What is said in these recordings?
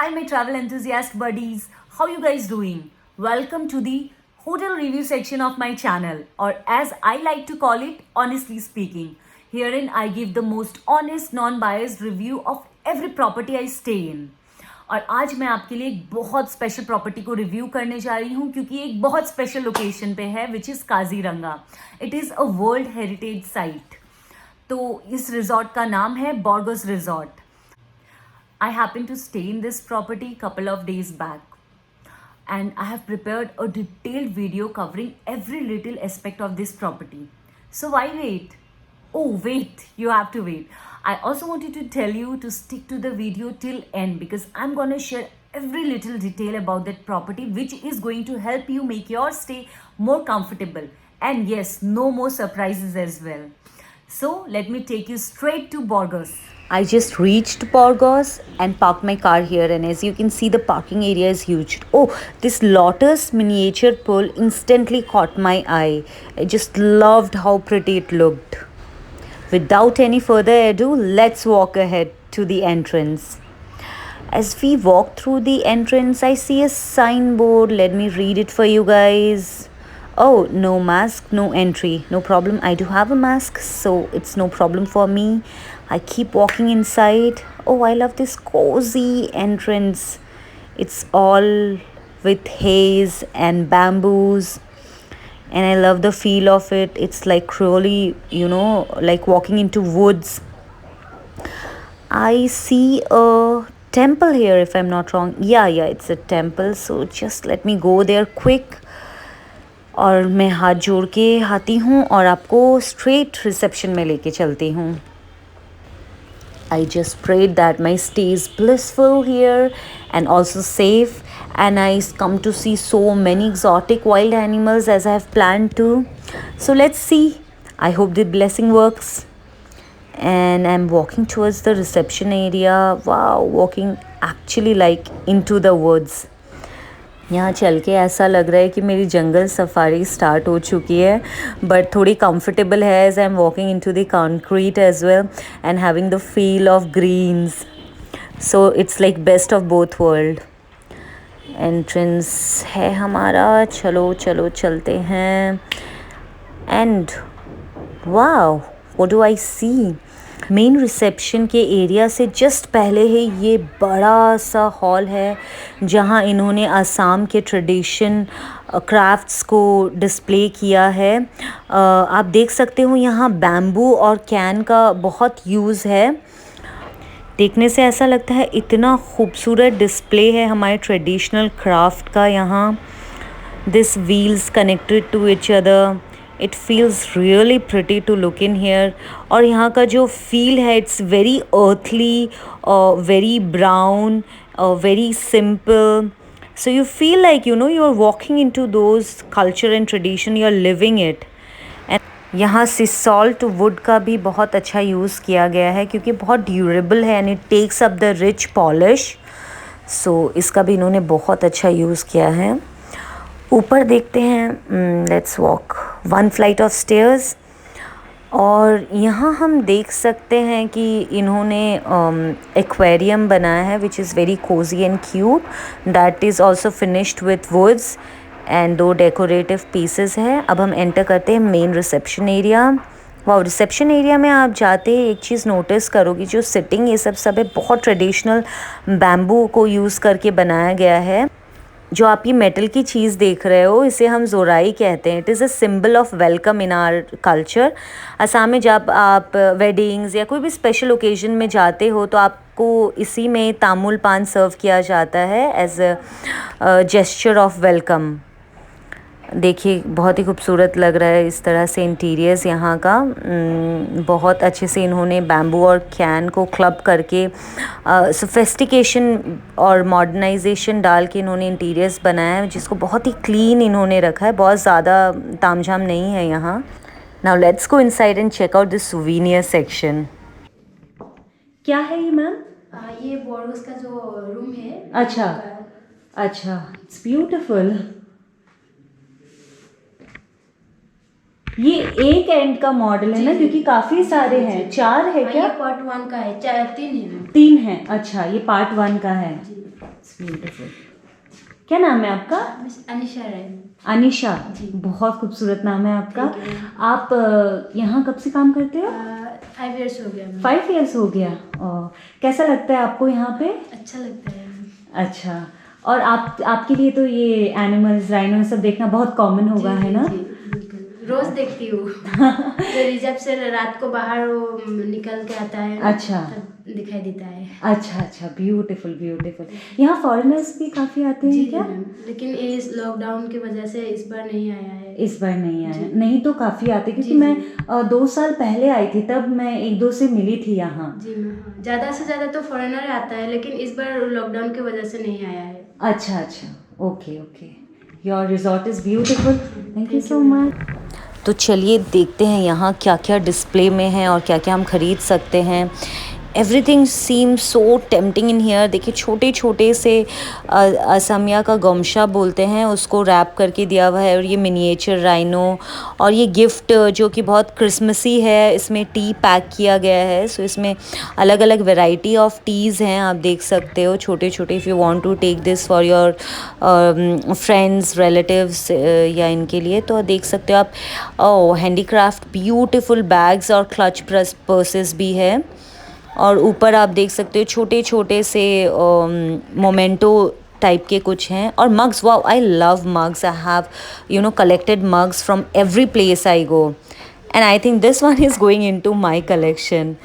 Hi, my travel enthusiast buddies. How you guys doing? Welcome to the hotel review section of my channel, or as I like to call it, honestly speaking. Herein, I give the most honest, non-biased review of every property I stay in. और आज मैं आपके लिए एक बहुत special property को review करने जा रही हूँ क्योंकि एक बहुत स्पेशल लोकेशन पे है which is Kaziranga. It is a world heritage site. तो इस रिजॉर्ट का नाम है Borges resort. I happened to stay in this property couple of days back, and I have prepared a detailed video covering every little aspect of this property. So why wait? Oh wait, you have to wait. I also wanted to tell you to stick to the video till end because I'm going to share every little detail about that property which is going to help you make your stay more comfortable. And yes, no more surprises as well. So let me take you straight to Borgos. I just reached Borgos and parked my car here, and as you can see, the parking area is huge. Oh, this lotus miniature pool instantly caught my eye. I just loved how pretty it looked. Without any further ado, let's walk ahead to the entrance. As we walk through the entrance, I see a signboard. Let me read it for you guys. Oh, no mask, no entry. No problem. I do have a mask, so it's no problem for me. I keep walking inside. Oh, I love this cozy entrance. It's all with haze and bamboos. And I love the feel of it. It's like really, like walking into woods. I see a temple here, if I'm not wrong. Yeah, it's a temple. So just let me go there quick. और मैं हाथ जोड़ के आती हूँ और आपको straight reception में लेके चलती हूँ. I just prayed that my stay is blissful here and also safe, and I come to see so many exotic wild animals as I have planned to. So let's see. I hope the blessing works. And I'm walking towards the reception area. Wow, walking actually like into the woods. यहाँ चल के ऐसा लग रहा है कि मेरी जंगल safari start हो चुकी है, बट थोड़ी कंफर्टेबल है as I am walking into the concrete as well and having the feel of greens. So it's like best of both world. Entrance है हमारा. चलो चलो चलते हैं. And wow, what do I see? Main reception के area से just पहले ही ये बड़ा सा हॉल है जहाँ इन्होंने असम के ट्रेडिशन क्राफ्ट्स को डिस्प्ले किया है. आप देख सकते हो यहाँ बैम्बू और कैन का बहुत यूज़ है. देखने से ऐसा लगता है इतना खूबसूरत डिस्प्ले है हमारे ट्रेडिशनल क्राफ्ट का यहाँ. This wheels connected to each other. It feels really pretty to look in here. और यहाँ का जो feel है it's very earthly, very brown, very simple. So you feel like you are walking into those culture and tradition, you are living it. And यहाँ से salt wood का भी बहुत अच्छा यूज़ किया गया है क्योंकि बहुत ड्यूरेबल है and it takes up the rich polish. So इसका भी इन्होंने बहुत अच्छा यूज़ किया है. ऊपर देखते हैं. Let's walk 1 flight of stairs. और यहाँ हम देख सकते हैं कि इन्होंने एक्वेरियम बनाया है which is very cosy and cute. That is also finished with woods and 2 decorative pieces है. अब हम एंटर करते हैं मेन रिसेप्शन एरिया. वाह, रिसेप्शन एरिया में आप जाते ही एक चीज़ नोटिस करोगी, जो सिटिंग ये सब है बहुत ट्रेडिशनल बैम्बू को यूज़ करके बनाया गया है. जो आप ये मेटल की चीज़ देख रहे हो इसे हम जोराई कहते हैं. It is a symbol of welcome in our culture. Assam में जब आप वेडिंग्स या कोई भी स्पेशल ओकेजन में जाते हो तो आपको इसी में तामुल पान सर्व किया जाता है as a gesture of welcome. देखिए बहुत ही खूबसूरत लग रहा है इस तरह से इंटीरियर्स यहाँ का. बहुत अच्छे से इन्होंने बैम्बू और कैन को क्लब करके सोफिस्टिकेशन और मॉडर्नाइजेशन डाल के इन्होंने इंटीरियर्स बनाया है जिसको बहुत ही क्लीन इन्होंने रखा है. बहुत ज़्यादा तामझाम नहीं है यहाँ. Now let's go inside and check out this souvenir section. क्या है ये मैम? ये बॉर्गस का जो रूम है. अच्छा, इट्स ब्यूटीफुल. ये एक एंड का मॉडल है ना, क्योंकि काफी सारे हैं. 4 है क्या? पार्ट 1 का है. 3 है. 3 है. अच्छा, ये पार्ट 1 का है. ब्यूटीफुल। क्या नाम है आपका? अनिशा राय। अनिशा, जी। बहुत खूबसूरत नाम है आपका। Thank you. आप यहाँ कब से काम करते हो? 5 years हो गया मैम। 5 years हो गया। कैसा लगता है आपको यहाँ पे? अच्छा लगता है। अच्छा, और आपके लिए तो ये एनिमल्स, राइनो सब देखना बहुत कॉमन होगा, है ना? जी, बिल्कुल। रोज देखती हूँ। जो रिजर्व से रात को बाहर वो निकल के आता है। अच्छा। तब दिखाई देता है। अच्छा, ब्यूटीफुल ब्यूटीफल। यहाँ फॉरेनर्स भी काफ़ी आते हैं क्या? मैम, लेकिन इस लॉकडाउन की वजह से इस बार नहीं आया है। इस बार नहीं आया, जी। नहीं तो काफ़ी आते, क्योंकि जी, मैं जी। 2 साल पहले आई थी, तब मैं 1-2 से मिली थी यहाँ। जी मैम, हाँ। ज़्यादा से ज़्यादा तो फॉरेनर आता है, लेकिन इस बार लॉकडाउन की वजह से नहीं आया है। अच्छा, okay. Your resort is beautiful, thank you so much. तो चलिए देखते हैं यहाँ क्या क्या डिस्प्ले में है और क्या क्या हम ख़रीद सकते हैं। Everything seem so tempting in here. देखिए छोटे छोटे से असमिया का गमशा बोलते हैं उसको, रैप करके दिया हुआ है, और ये मिनिएचर राइनो, और ये गिफ्ट जो कि बहुत क्रिसमसी है, इसमें टी पैक किया गया है। सो इसमें अलग अलग वैरायटी ऑफ टीज़ हैं, आप देख सकते हो छोटे छोटे। If you want to take this for your friends, relatives या इनके लिए, तो देख सकते हो आप। हैंडीक्राफ्ट ब्यूटीफुल बैग्स और क्लच पर्सेस भी है, और ऊपर आप देख सकते हो छोटे छोटे से मोमेंटो टाइप के कुछ हैं, और mugs. Wow, I love mugs. I have collected mugs from every place I go, and I think this one is going into my collection.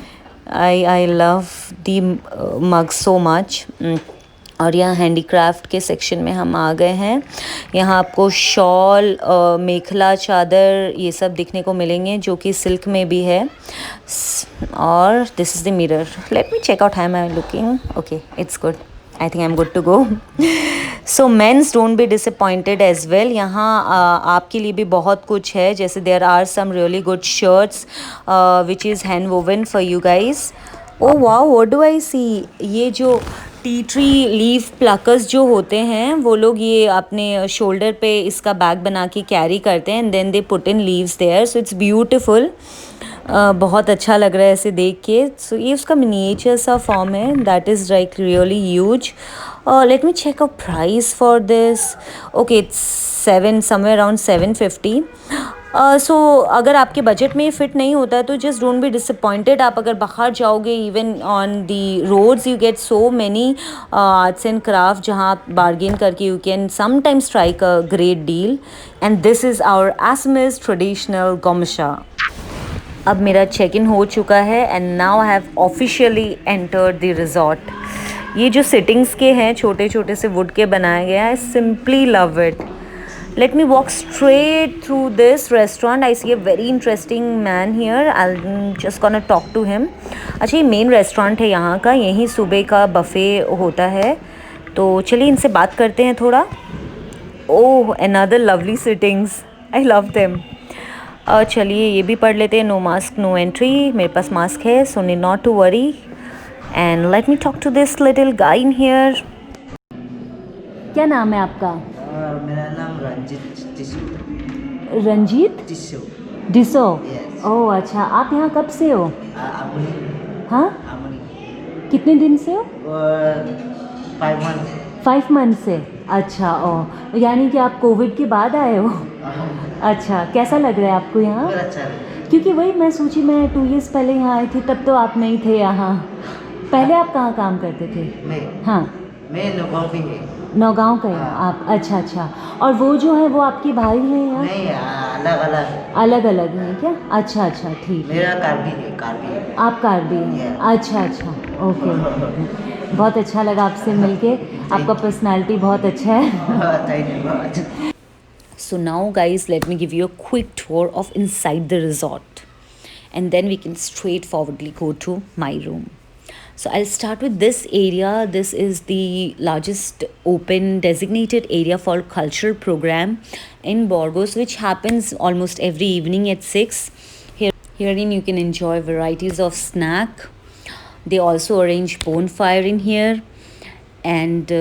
I love the mugs so much. और यहाँ handicraft के section में हम आ गए हैं। यहाँ आपको shawl, मेखला, चादर, ये सब दिखने को मिलेंगे, जो कि सिल्क में भी है। और this is the mirror. Let me check out how am I looking. Okay, it's good. I think I am good to go. So men's don't be disappointed as well. यहाँ आपके लिए भी बहुत कुछ है, जैसे there are some really good shirts which is hand woven for you guys. Oh wow, what do I see? ये जो टी ट्री लीफ प्लकर्स जो होते हैं, वो लोग ये अपने शोल्डर पे इसका बैग बना के कैरी करते हैं, and then they put in leaves there. So it's beautiful. बहुत अच्छा लग रहा है इसे देख के। सो ये उसका मिनिएचर सा फॉर्म है, that is like really huge. Let me check a price for this. Okay, it's 7, somewhere around 750। सो अगर आपके बजट में फिट नहीं होता है तो जस्ट डोंट बी डिसअपॉइंटेड। आप अगर बाहर जाओगे, even on the roads you get so many arts and craft, जहाँ आप बार्गेन करके you can sometimes strike a great deal. And this is our Assamese traditional gamosa. अब मेरा चेक इन हो चुका है, and now I have officially entered the resort. ये जो सिटिंग्स के हैं, छोटे छोटे से वुड के बनाए गए हैं, I simply love it. Let me walk straight through this restaurant. I see a very interesting man here. I'm just gonna talk to him. अच्छा, ये मेन रेस्टोरेंट है यहाँ का, यहीं सुबह का बफ़े होता है, तो चलिए इनसे बात करते हैं थोड़ा। ओह, another lovely sittings. I love them. चलिए ये भी पढ़ लेते हैं। No mask no entry. मेरे पास मास्क है, so need not to worry. And let me talk to this little guy in here. क्या नाम है आपका? मेरा नाम रंजीत टिसो। रंजीत टिसो। डिसो। Yes. ओह अच्छा, आप यहाँ कब से हो? अपनी हाँ, अपनी कितने दिन से हो? 5 months। 5 मंथ से। अच्छा, ओह, यानी कि आप कोविड के बाद आए हो? अच्छा, कैसा लग रहा है आपको यहाँ? बहुत अच्छा लगा। क्योंकि वही मैं सोची, मैं 2 years पहले यहाँ आई थी, तब तो आप नहीं थे यहाँ। पहले आप कहाँ काम करते थे? हाँ, मैं नौगांव भी है। नौगांव का हैं आप? अच्छा। और वो जो है वो आपके भाई हैं यहाँ? नहीं, अलग अलग। अलग अलग हैं क्या? अच्छा, ठीक है। मेरा कार भी है। आप कार्बी हैं? Yeah. अच्छा, ओके। बहुत अच्छा लगा आपसे मिलके, आपका पर्सनालिटी बहुत अच्छा है। थैंक यू बहुत। So now guys, let me give you a quick tour of inside the resort, and then we can straightforwardly go to my room. So I'll start with this area. This is the largest open designated area for cultural program in Borgos, which happens almost every evening at 6. Herein you can enjoy varieties of snack. They also arrange bonfire in here, and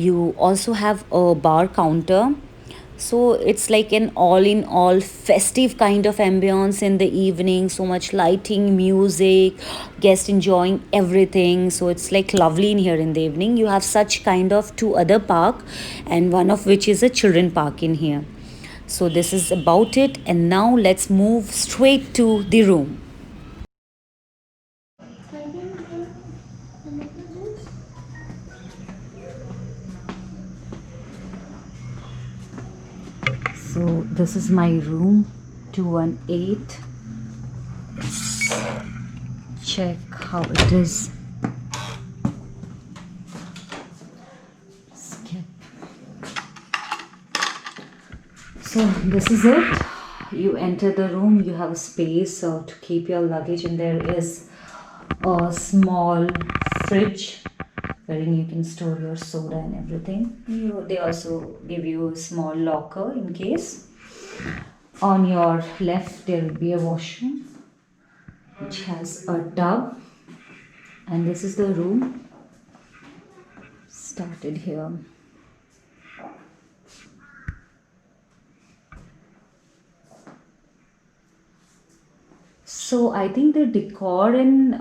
you also have a bar counter. So it's like an all in all festive kind of ambience in the evening, so much lighting, music, guests enjoying everything. So it's like lovely in here in the evening. You have such kind of two other park, and one of which is a children park in here. So this is about it, and now let's move straight to the room. So this is my room, 218. Check how it is. Skip. So this is it. You enter the room, you have a space to keep your luggage, and there is a small fridge wherein you can store your soda and everything. They also give you a small locker in case. On your left there will be a washroom which has a tub, and this is the room. Started here. So I think the decor and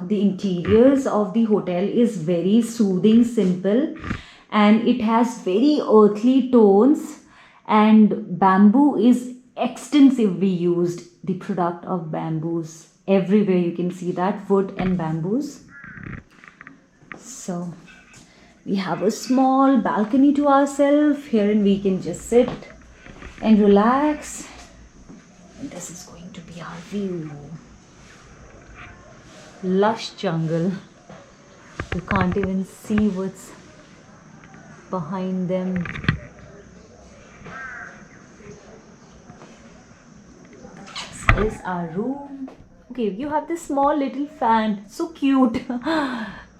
the interiors of the hotel is very soothing, simple, and it has very earthly tones. And bamboo is extensively used. The product of bamboos everywhere, you can see that wood and bamboos. So we have a small balcony to ourselves here, and we can just sit and relax. And this is going to be our view. Lush jungle. You can't even see what's behind them. This is our room. Okay, you have this small little fan, so cute,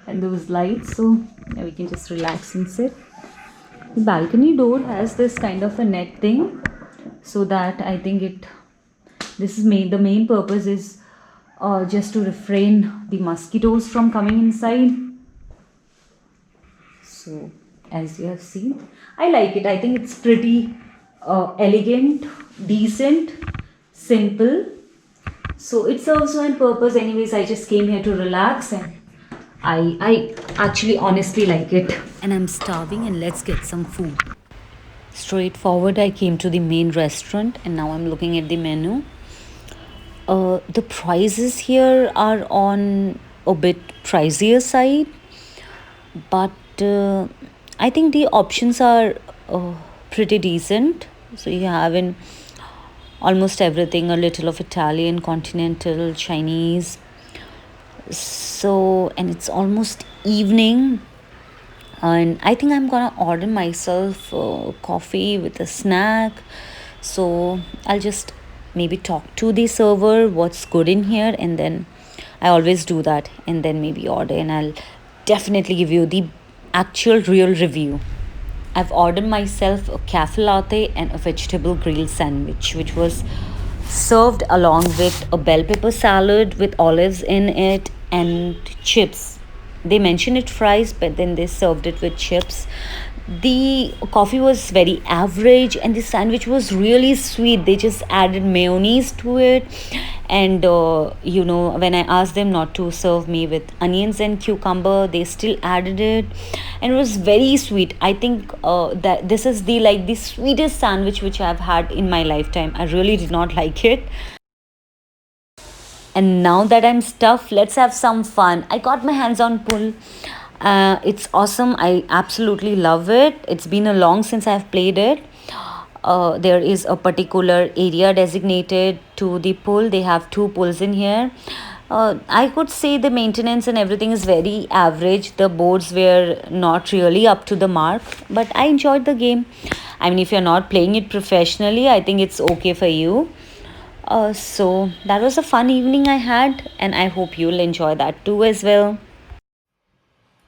and those lights, so yeah, we can just relax and sit. The balcony door has this kind of a net thing, so that I think this is the main purpose is just to refrain the mosquitoes from coming inside. So as you have seen, I like it. I think it's pretty elegant, decent, simple. So it serves one purpose. Anyways, I just came here to relax, and I actually honestly like it. And I'm starving, and let's get some food. Straightforward, I came to the main restaurant, and now I'm looking at the menu. The prices here are on a bit pricier side, but I think the options are pretty decent. So you have in almost everything, a little of Italian, continental, Chinese. So, and it's almost evening, and I think I'm gonna order myself coffee with a snack. So I'll just maybe talk to the server what's good in here, and then I always do that, and then maybe order, and I'll definitely give you the actual real review. I've ordered myself a cafe latte and a vegetable grilled sandwich, which was served along with a bell pepper salad with olives in it and chips. They mentioned it fries, but then they served it with chips. The coffee was very average, and the sandwich was really sweet. They just added mayonnaise to it, and when I asked them not to serve me with onions and cucumber, they still added it, and it was very sweet. I think that this is the sweetest sandwich which I've had in my lifetime. I really did not like it. And now that I'm stuffed, let's have some fun. I got my hands on pool. It's awesome. I absolutely love it. It's been a long since I've played it. There is a particular area designated to the pool. They have two pools in here. I could say the maintenance and everything is very average. The boards were not really up to the mark, but I enjoyed the game. I mean, if you're not playing it professionally, I think it's okay for you. So that was a fun evening I had, and I hope you'll enjoy that too as well.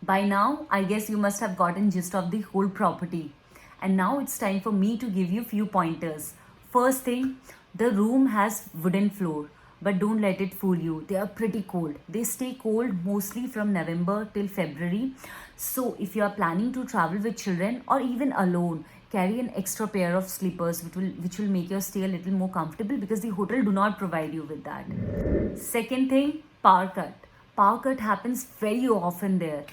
By now, I guess you must have gotten gist of the whole property. And now it's time for me to give you few pointers. First thing, the room has wooden floor, but don't let it fool you. They are pretty cold. They stay cold mostly from November till February. So if you are planning to travel with children or even alone, carry an extra pair of slippers which will make your stay a little more comfortable, because the hotel do not provide you with that. Second thing, power cut. Power cut happens very often there.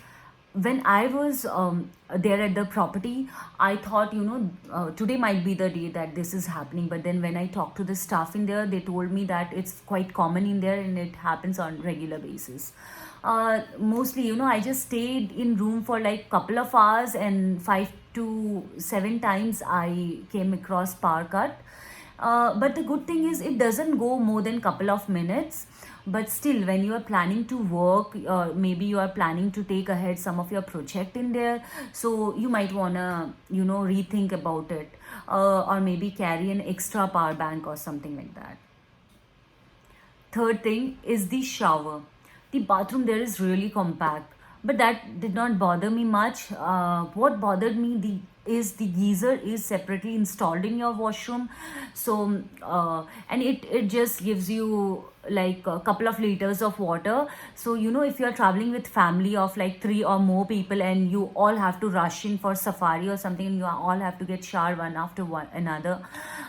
When I was there at the property, I thought, today might be the day that this is happening. But then when I talked to the staff in there, they told me that it's quite common in there and it happens on regular basis. Mostly, I just stayed in room for like couple of hours, and 5 to 7 times I came across power cut. But the good thing is it doesn't go more than couple of minutes. But still, when you are planning to work, maybe you are planning to take ahead some of your project in there, so you might wanna rethink about it, or maybe carry an extra power bank or something like that. Third thing is the shower. The bathroom there is really compact, but that did not bother me much. What bothered me is the geyser is separately installed in your washroom. So and it just gives you like a couple of liters of water. So if you're traveling with family of like 3 or more people, and you all have to rush in for safari or something, and you all have to get shower one after one another,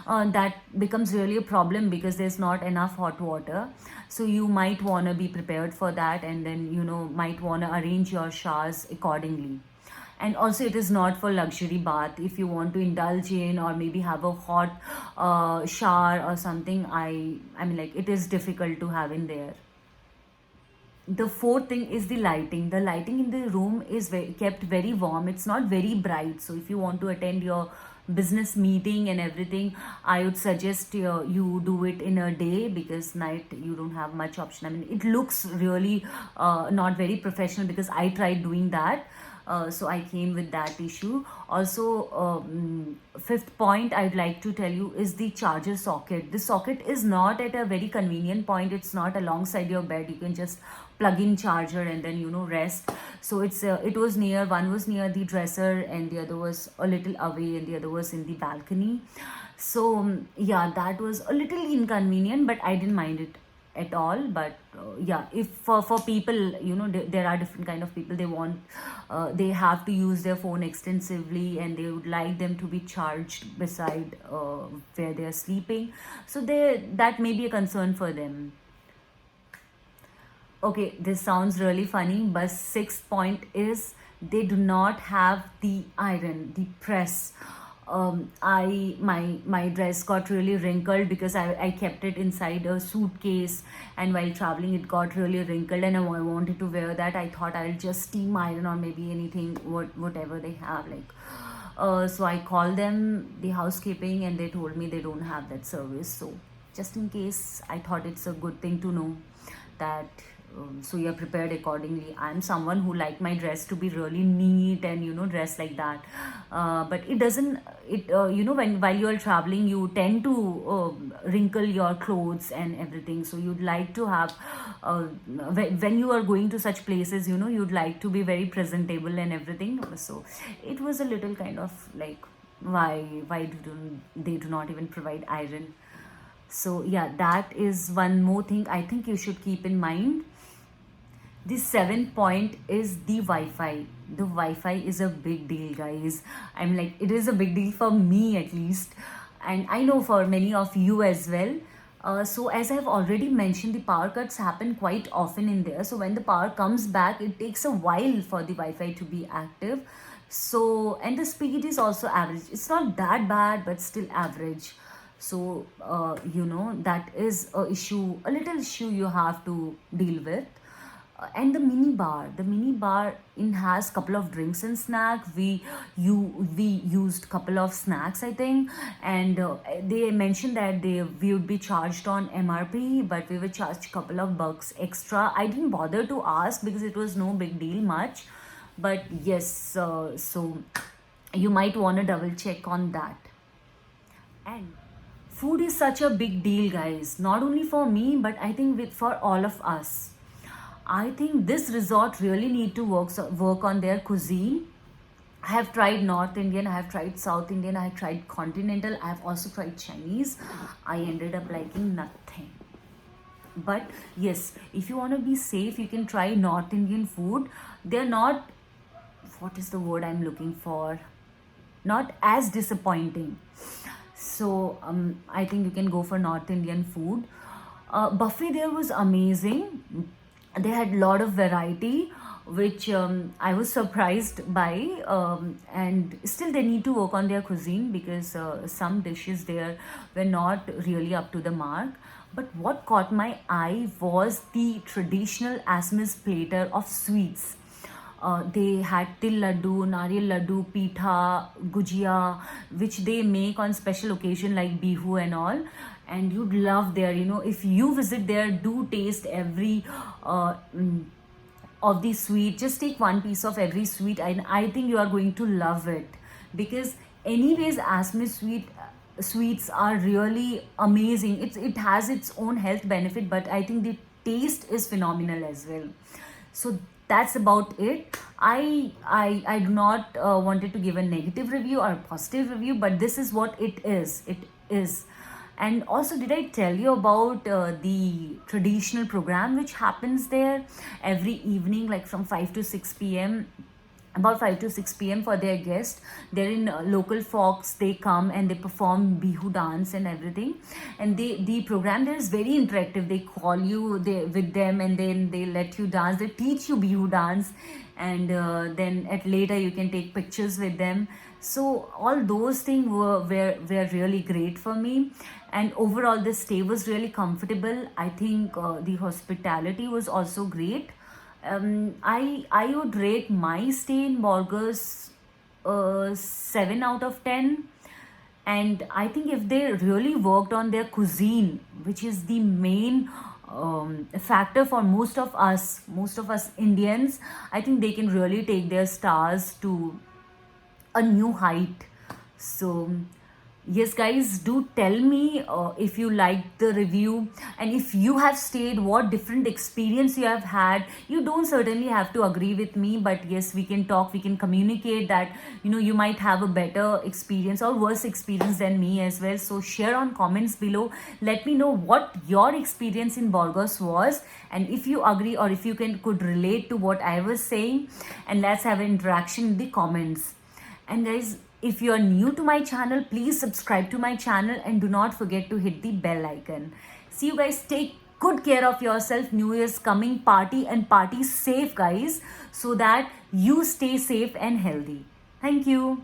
that becomes really a problem because there's not enough hot water. So you might want to be prepared for that, and then might want to arrange your showers accordingly. And also, it is not for luxury bath. If you want to indulge in or maybe have a hot shower or something, I mean, like, it is difficult to have in there. The fourth thing is the lighting. The lighting in the room is kept very warm. It's not very bright. So if you want to attend your business meeting and everything, I would suggest you do it in a day, because night you don't have much option. I mean, it looks really not very professional, because I tried doing that. So I came with that issue. Also, fifth point I'd like to tell you is the charger socket. The socket is not at a very convenient point. It's not alongside your bed. You can just plug in charger and then rest. So it was near, one was near the dresser and the other was a little away, and the other was in the balcony. So yeah, that was a little inconvenient, but I didn't mind it at all. But yeah, if for people, there are different kind of people, they have to use their phone extensively, and they would like them to be charged beside where they are sleeping. So that may be a concern for them. Okay, this sounds really funny, but sixth point is they do not have the iron, the press. My dress got really wrinkled because I kept it inside a suitcase, and while traveling it got really wrinkled, and I wanted to wear that. I thought I'll just steam iron or maybe anything, whatever they have, like. So I called them, the housekeeping, and they told me they don't have that service. So just in case, I thought it's a good thing to know that. So you're prepared accordingly. I'm someone who like my dress to be really neat and dress like that, but it doesn't, when while you're traveling, you tend to wrinkle your clothes and everything. So you'd like to have, when you are going to such places, you'd like to be very presentable and everything. So it was a little kind of like, why they do not even provide iron. So yeah, that is one more thing I think you should keep in mind. The seventh point is the Wi-Fi. The Wi-Fi is a big deal, guys. I'm like, it is a big deal for me at least, and I know for many of you as well. So as I've already mentioned, the power cuts happen quite often in there. So when the power comes back, it takes a while for the Wi-Fi to be active. So, and the speed is also average. It's not that bad, but still average. So that is a little issue you have to deal with. And the mini bar in has couple of drinks and snack. We used couple of snacks, I think, and they mentioned that we would be charged on MRP, but we were charged couple of bucks extra. I didn't bother to ask because it was no big deal much, but yes, so you might want to double check on that. And food is such a big deal, guys, not only for me, but I think for all of us. I think this resort really need to work on their cuisine. I have tried North Indian, I have tried South Indian, I have tried Continental, I have also tried Chinese. I ended up liking nothing. But yes, if you want to be safe, you can try North Indian food. They're not, what is the word I'm looking for? not as disappointing. So I think you can go for North Indian food. Buffet there was amazing. They had a lot of variety, which I was surprised by. And still, they need to work on their cuisine because some dishes there were not really up to the mark. But what caught my eye was the traditional Assamese platter of sweets. They had til laddu, nariyal laddu, pitha, gujia, which they make on special occasion like Bihu and all. And you'd love there, you know, if you visit there, do taste every of the sweet. Just take one piece of every sweet, and I think you are going to love it because, anyways, Assamese sweets are really amazing. It has its own health benefit, but I think the taste is phenomenal as well. So that's about it. I do not wanted to give a negative review or a positive review, but this is what it is. It is. And also, did I tell you about the traditional program which happens there every evening, like from 5 to 6 p.m.? About 5 to 6 p.m. for their guests. They're in local folks, they come and they perform Bihu dance and everything. And the program there is very interactive. They call you with them, and then they let you dance. They teach you Bihu dance, and then at later you can take pictures with them. So all those things were really great for me. And overall, the stay was really comfortable. I think the hospitality was also great. I would rate my stay in Borgos 7 out of 10. And I think if they really worked on their cuisine, which is the main factor for most of us Indians, I think they can really take their stars to a new height. So yes, guys, do tell me if you liked the review, and if you have stayed, what different experience you have had. You don't certainly have to agree with me, but yes, we can talk, we can communicate that, you know, you might have a better experience or worse experience than me as well. So share on comments below. Let me know what your experience in Borgos was, and if you agree or if you could relate to what I was saying, and let's have an interaction in the comments. And guys, if you are new to my channel, please subscribe to my channel and do not forget to hit the bell icon. See you guys. Take good care of yourself. New Year's coming. Party and party safe, guys, so that you stay safe and healthy. Thank you.